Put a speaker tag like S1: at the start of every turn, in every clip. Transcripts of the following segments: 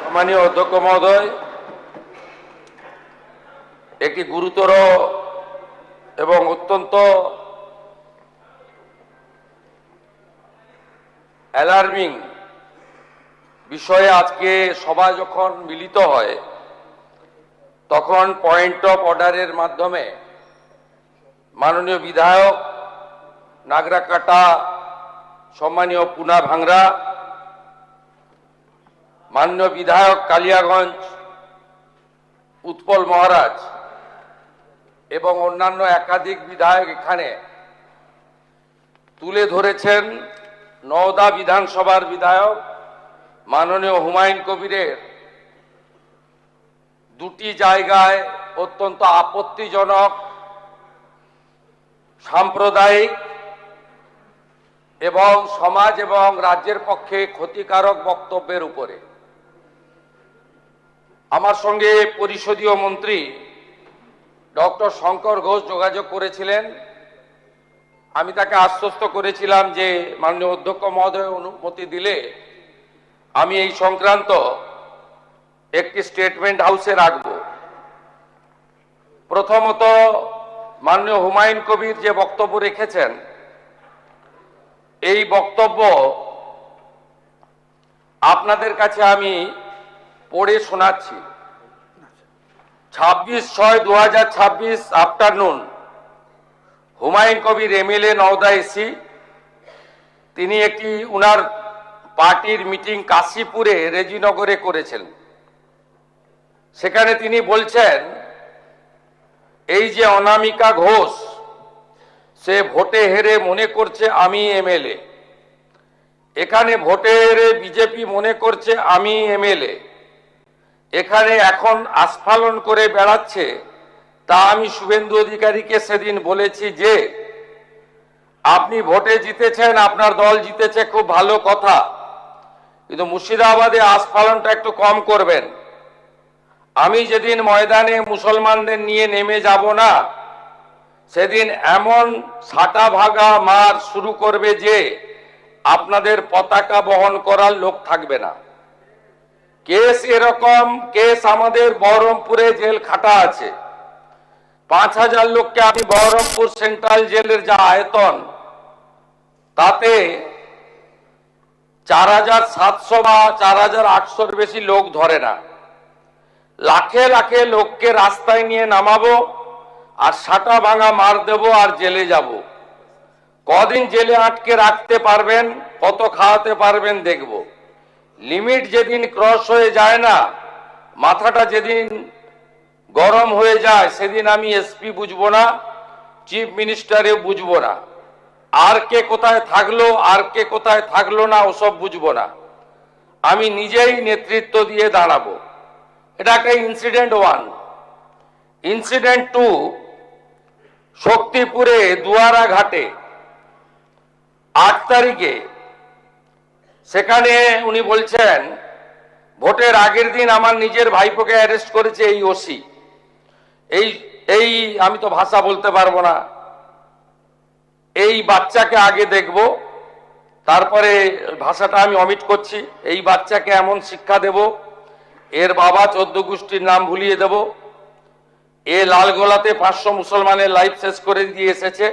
S1: সম্মানীয় অধ্যক্ষ মহোদয়, একটি গুরুতর এবং অত্যন্ত অ্যালার্মিং বিষয়ে আজকে সবাই যখন মিলিত হয় তখন পয়েন্ট অফ অর্ডারের মাধ্যমে মাননীয় বিধায়ক নাগরাকাটা, সম্মানীয় পুনা ভাংরা, মাননীয় বিধায়ক কালিয়াগঞ্জ উৎপল মহারাজ এবং অন্যান্য একাধিক বিধায়ক এখানে তুলে ধরেছেন নওদা বিধানসভার বিধায়ক মাননীয় হুমায়ুন কবিরের দুটি জায়গায় অত্যন্ত আপত্তিজনক, সাম্প্রদায়িক এবং সমাজ এবং রাজ্যের পক্ষে ক্ষতিকারক বক্তব্যের উপরে আমার সঙ্গে পরিষদীয় মন্ত্রী ডক্টর শঙ্কর ঘোষ যোগাযোগ করেছিলেন। আমি তাকে আশ্বস্ত করেছিলাম যে মাননীয় অধ্যক্ষ মহোদয় অনুমতি দিলে আমি এই সংক্রান্ত একটি স্টেটমেন্ট হাউসে রাখব। প্রথমত, মাননীয় হুমায়ুন কবির যে বক্তব্য রেখেছেন, এই বক্তব্য আপনাদের কাছে আমি পড়ে শোনাচ্ছি। 26/6/2026 afternoon, Humayun Kabir MLA Nowda AC, তিনি একটি উনার পার্টির মিটিং কাশীপুরে রেজিনগরে করেছেন। সেখানে তিনি বলছেন, এই যে অনামিকা ঘোষ, সে ভোটে হেরে মনে করছে আমি এমএলএ, এখানে ভোটে হেরে বিজেপি মনে করছে আমি এমএলএ, এখানে এখন আস্ফালন করে বেড়াচ্ছে। তা আমি শুভেন্দু অধিকারীকে সেদিন বলেছি যে আপনি ভোটে জিতেছেন, আপনার দল জিতেছে, খুব ভালো কথা, কিন্তু মুর্শিদাবাদে আস্ফালনটা একটু কম করবেন। আমি যেদিন ময়দানে মুসলমানদের নিয়ে নেমে যাব না, সেদিন এমন ছাটা ভাগা মার শুরু করবে যে আপনাদের পতাকা বহন করার লোক থাকবে না। কেস এরকম কেস আমাদের বহরমপুরে জেল খাটা আছে। 5000 লোককে আমি বহরমপুর সেন্ট্রাল জেলের যা আয়তন, তাতে 4700 বা 4800-র বেশি লোক ধরে না। লাখে লাখে লোককে রাস্তায় নিয়ে নামাবো আর সাটা ভাঙা মার দেব আর জেলে যাব। কদিন জেলে আটকে রাখতে পারবেন, কত খাওয়াতে পারবেন দেখব। লিমিট যেদিন ক্রস হয়ে যায় না, মাথাটা যেদিন গরম হয়ে যায়, সেদিন আমি এসপি বুঝবো না, চিফ মিনিস্টারে বুঝবো না, আর কে কোথায় থাকলো আর কে কোথায় থাকলো না ওসব বুঝবো না। আমি নিজেই নেতৃত্ব দিয়ে দাঁড়াবো। এটা একটা ইনসিডেন্ট 1। ইনসিডেন্ট 2, শক্তিপুরে দুয়ারা ঘাটে 8 তারিখে, সেখানে উনি বলছেন ভোটের আগের দিন আমার নিজের ভাইপোকে অ্যারেস্ট করেছে এই ওসি। এই আমি তো ভাষা বলতে পারবো না, এই বাচ্চাকে আগে দেখব, তারপরে ভাষাটা আমি অমিট করছি। এই বাচ্চাকে এমন শিক্ষা দেব, এর বাবা 14 গোষ্ঠীর নাম ভুলিয়ে দেব। এ লালগোলাতে 500 মুসলমানের লাইফ শেষ করে দিয়ে এসেছে।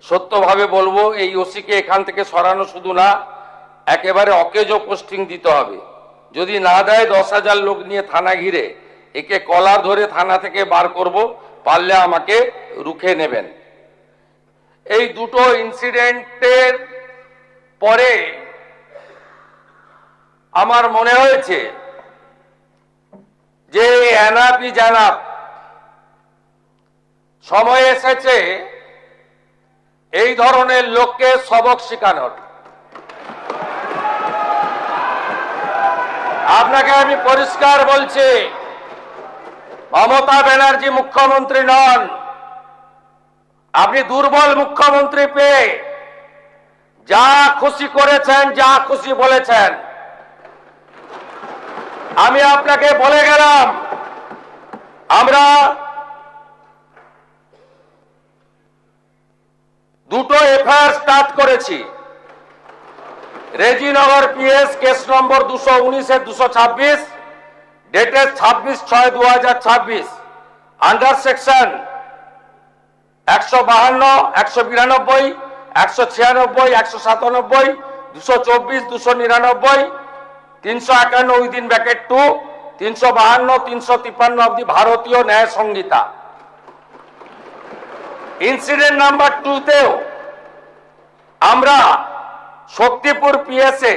S1: সত্যভাবে বলবো, এই ওসিকে এখান থেকে সরানো শুধু না, একেবারে অকেজো পোস্টিং দিতে হবে। যদি না দেয় 10,000 লোক নিয়ে থানা ঘিরে একে কলার ধরে থানা থেকে বার করব, পারলে আমাকে রুখে নেবেন। এই দুটো ইনসিডেন্টের পরে আমার মনে হয়েছে যে এনাফি জানাব, সময় এসেছে এই ধরনের লোককে সবক শেখানোর। আপনাকে আমি পরিষ্কার বলছি, মমতা ব্যানার্জি মুখ্যমন্ত্রী নন। আপনি দুর্বল মুখ্যমন্ত্রী পেয়ে যা খুশি করেছেন, যা খুশি বলেছেন। আমি আপনাকে বলে গেলাম, আমরা দুটো এফআইআর স্টার্ট করেছি। Rejinagar PS case number 219-226 dated 26/6/2026 under section 152, 192, 196, 197, 224, 299, 351 within bracket 2, 352, 353 of the ভারতীয় ন্যায় সংহিতা। ইনসিডেন্ট নাম্বার 2তেও আমরা শক্তিপুর পিএসএ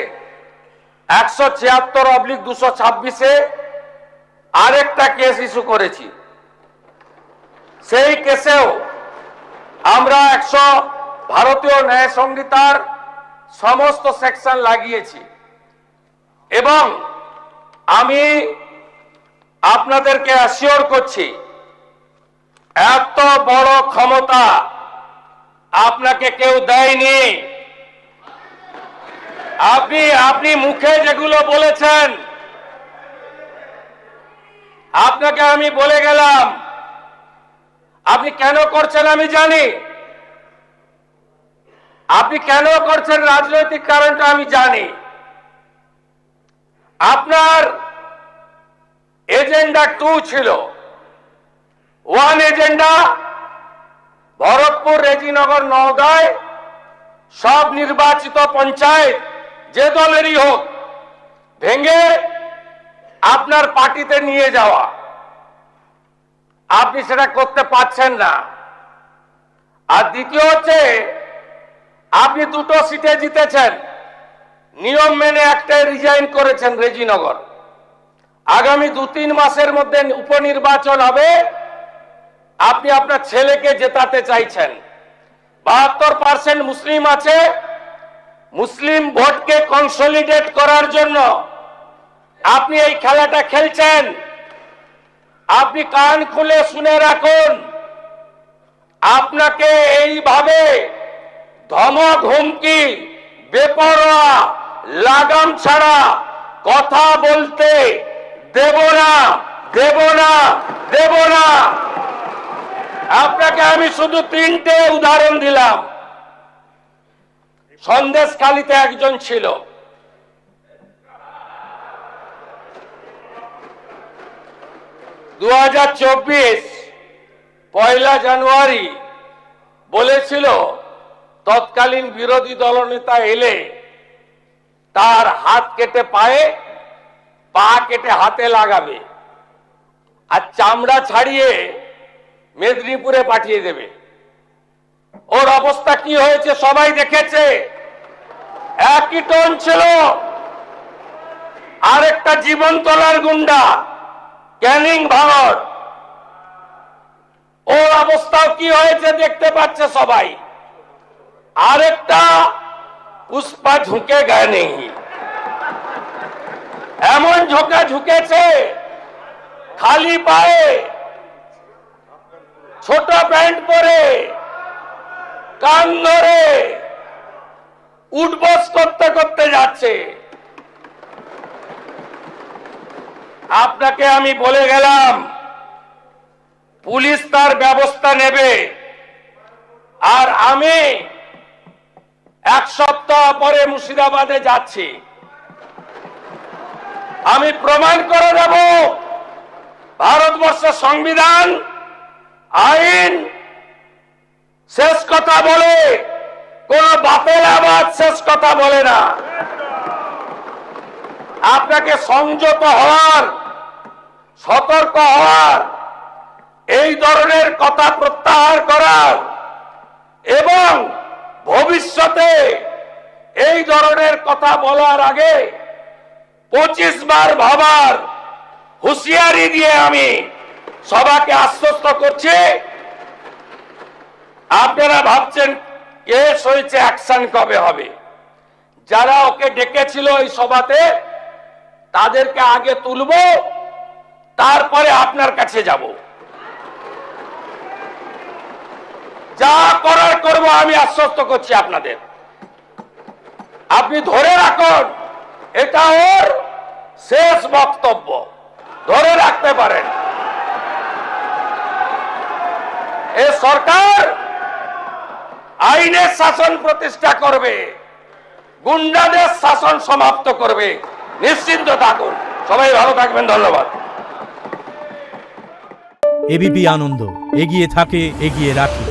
S1: 176/226-এ আরেকটা কেস ইস্যু করেছি। সেই কেসেও আমরা ভারতীয় ন্যায় সংহিতার সমস্ত সেকশন লাগিয়েছি এবং আমি আপনাদেরকে অ্যাসিওর করছি এত বড় ক্ষমতা আপনাকে কেউ দেয়নি। আপনি মুখে যেগুলো বলেছেন, আপনাকে আমি বলে গেলাম, আপনি কেন করছেন আমি জানি, আপনি কেন করছেন রাজনৈতিক কারণটা আমি জানি। আপনার এজেন্ডা 2 ছিল। 1 এজেন্ডা ভরতপুর, রেজিনগর, নওগাঁয় সব নির্বাচিত পঞ্চায়েত যে দলেরই হোক ভেঙে আপনার পার্টিতে নিয়ে যাওয়া। আপনি সেটা করতে পারছেন না। আর দ্বিতীয় হচ্ছে আপনি 2টো সিটে জিতেছেন, নিয়ম মেনে একটাই রিজাইন করেছেন রেজিনগর। আগামী 2-3 মাসের মধ্যে উপনির্বাচন হবে, আপনি আপনার ছেলেকে জেতাতে চাইছেন। 72% মুসলিম আছে, মুসলিম ভোটকে কনসলিডেট করার জন্য আপনি এই খেলাটা খেলছেন। আপনি কান খুলে শুনে রাখুন, আপনাকে এইভাবে ধমক হুমকি বেপরোয়া লাগাম ছাড়া কথা বলতে দেব না, দেব না, দেব না। আপনাকে আমি শুধু 3টে উদাহরণ দিলাম। সন্দেশখালীতে একজন ছিল, পয়লা জানুয়ারি বলেছিল তৎকালীন বিরোধী দলনেতা এলে তার হাত কেটে পায়ে, পা কেটে হাতে লাগাবে আর চামড়া ছাড়িয়ে মেদিনীপুরে পাঠিয়ে দেবে। ওর অবস্থা কি হয়েছে সবাই দেখেছে। একই টোন ছিল। আরেকটা জীবনতলার গুন্ডা ক্যানিং ভাঙর, ওর অবস্থাও কি হয়েছে দেখতে পাচ্ছে সবাই। আরেকটা পুষ্পা ঝুঁকে গায়ে নেই, এমন ঝোঁকা ঝুঁকেছে খালি পায়ে, ছোট প্যান্ট পরে, কান ধরে উঠবস করতে করতে যাচ্ছে। আপনাকে আমি বলে গেলাম পুলিশ তার ব্যবস্থা নেবে। আর আমি 1 সপ্তাহ পরে মুর্শিদাবাদে যাচ্ছি। আমি প্রমাণ করে দেব ভারতবর্ষের সংবিধান, আইন শেষ কথা বলে, কোন বাপের আবাদ শেষ কথা বলে না। আপনাকে সংযত হওয়ার, সতর্ক হওয়ার, এই ধরনের কথা প্রত্যাহার করার এবং ভবিষ্যতে এই ধরনের কথা বলার আগে 25 বার ভাবার হুঁশিয়ারি দিয়ে আমি সবাইকে আশ্বস্ত করছি। আপনারা ভাবছেন কেস হয়েছে, অ্যাকশন কবে হবে? যারা ওকে ডেকেছিল এই সভাতে তাদেরকে আগে তুলব, তারপরে আপনার কাছে যাব। যা করার করব, আমি আশ্বস্ত করছি আপনাদের। আপনি ধরে রাখুন, এটা ওর শেষ বক্তব্য, ধরে রাখতে পারেন। এ সরকার আইনের শাসন প্রতিষ্ঠা করবে, গুন্ডাদের শাসন সমাপ্ত করবে, নিশ্চিন্ত থাকুন। সবাই ভালো থাকবেন, ধন্যবাদ।
S2: এবিপি আনন্দ, এগিয়ে থাকে, এগিয়ে রাখে।